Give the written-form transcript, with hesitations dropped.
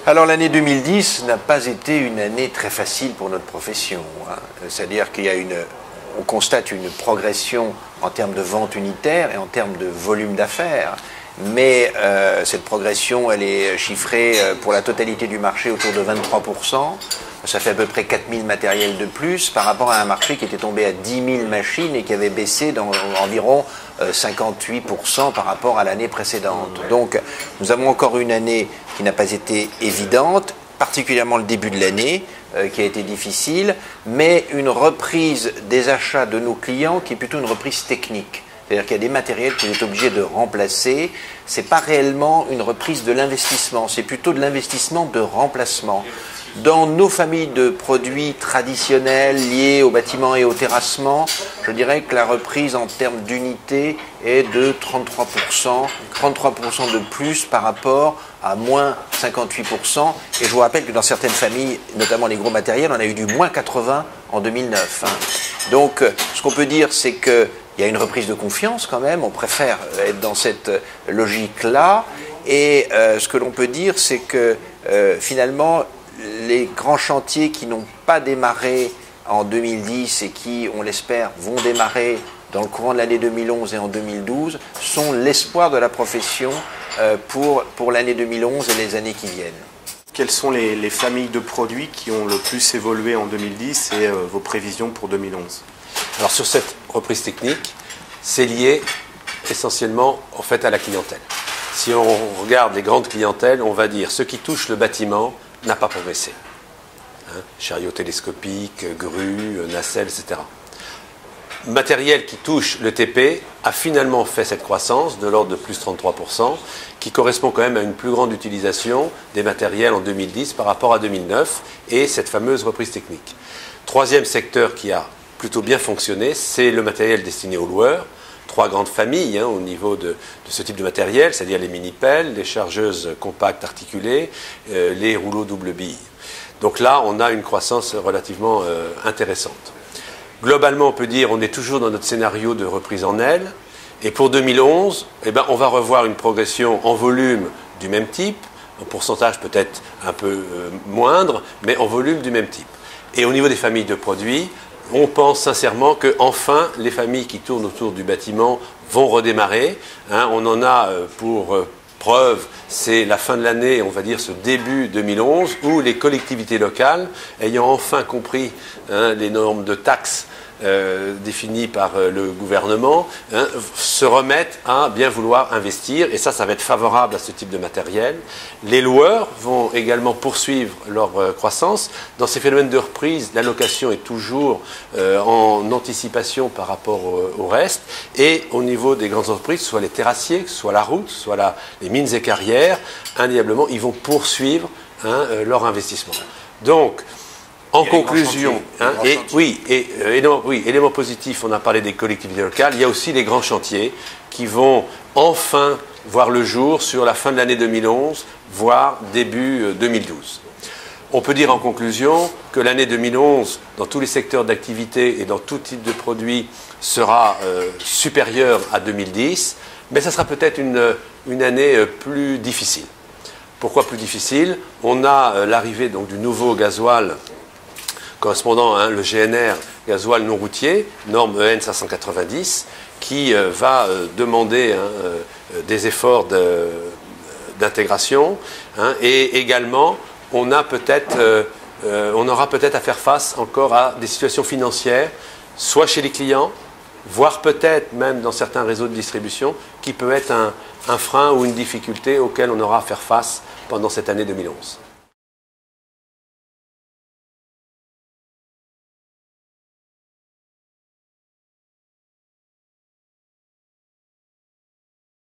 Alors l'année 2010 n'a pas été une année très facile pour notre profession, hein. C'est-à-dire on constate une progression en termes de vente unitaire et en termes de volume d'affaires. Mais cette progression, elle est chiffrée pour la totalité du marché autour de 23%. Ça fait à peu près 4000 matériels de plus par rapport à un marché qui était tombé à 10 000 machines et qui avait baissé d'environ 58% par rapport à l'année précédente. Donc nous avons encore une année qui n'a pas été évidente, particulièrement le début de l'année qui a été difficile, mais une reprise des achats de nos clients qui est plutôt une reprise technique. C'est-à-dire qu'il y a des matériels qu'on est obligé de remplacer. Ce n'est pas réellement une reprise de l'investissement, c'est plutôt de l'investissement de remplacement. Dans nos familles de produits traditionnels liés au bâtiment et au terrassement, je dirais que la reprise en termes d'unités est de 33%, 33% de plus par rapport à moins 58%. Et je vous rappelle que dans certaines familles, notamment les gros matériels, on a eu du moins 80 en 2009. Donc ce qu'on peut dire, c'est qu'il y a une reprise de confiance quand même, on préfère être dans cette logique-là. Et ce que l'on peut dire, c'est que finalement, les grands chantiers qui n'ont pas démarré en 2010 et qui, on l'espère, vont démarrer dans le courant de l'année 2011 et en 2012 sont l'espoir de la profession pour l'année 2011 et les années qui viennent. Quelles sont les familles de produits qui ont le plus évolué en 2010 et vos prévisions pour 2011? Alors sur cette reprise technique, c'est lié essentiellement en fait à la clientèle. Si on regarde les grandes clientèles, on va dire ce qui touche le bâtiment n'a pas progressé. Chariot télescopique, grue, nacelle, etc. Matériel qui touche le TP a finalement fait cette croissance de l'ordre de plus 33%, qui correspond quand même à une plus grande utilisation des matériels en 2010 par rapport à 2009 et cette fameuse reprise technique. Troisième secteur qui a plutôt bien fonctionné, c'est le matériel destiné aux loueurs. Trois grandes familles au niveau de ce type de matériel, c'est-à-dire les mini-pelles, les chargeuses compactes articulées, les rouleaux double bille. Donc là, on a une croissance relativement intéressante. Globalement, on peut dire qu'on est toujours dans notre scénario de reprise en aile. Et pour 2011, on va revoir une progression en volume du même type, en pourcentage peut-être un peu moindre, mais en volume du même type. Et au niveau des familles de produits, on pense sincèrement que enfin les familles qui tournent autour du bâtiment vont redémarrer. On en a pour preuve, c'est la fin de l'année, on va dire ce début 2011, où les collectivités locales, ayant enfin compris les normes de taxes définies par le gouvernement, se remettent à bien vouloir investir, et ça va être favorable à ce type de matériel. Les loueurs vont également poursuivre leur croissance. Dans ces phénomènes de reprise, la location est toujours en anticipation par rapport au reste, et au niveau des grandes entreprises, soit les terrassiers, soit la route, soit les mines et carrières, indéniablement, ils vont poursuivre leur investissement. Donc, en conclusion, élément positif, on a parlé des collectivités locales, il y a aussi les grands chantiers qui vont enfin voir le jour sur la fin de l'année 2011, voire début 2012. On peut dire en conclusion que l'année 2011, dans tous les secteurs d'activité et dans tout type de produits, sera supérieure à 2010, mais ça sera peut-être une année plus difficile. Pourquoi plus difficile? On a l'arrivée donc du nouveau gasoil correspondant à le GNR, gasoil non routier, norme EN 590, qui va demander des efforts d'intégration. Et également, on aura peut-être à faire face encore à des situations financières, soit chez les clients, voire peut-être même dans certains réseaux de distribution, qui peut être un frein ou une difficulté auquel on aura à faire face pendant cette année 2011.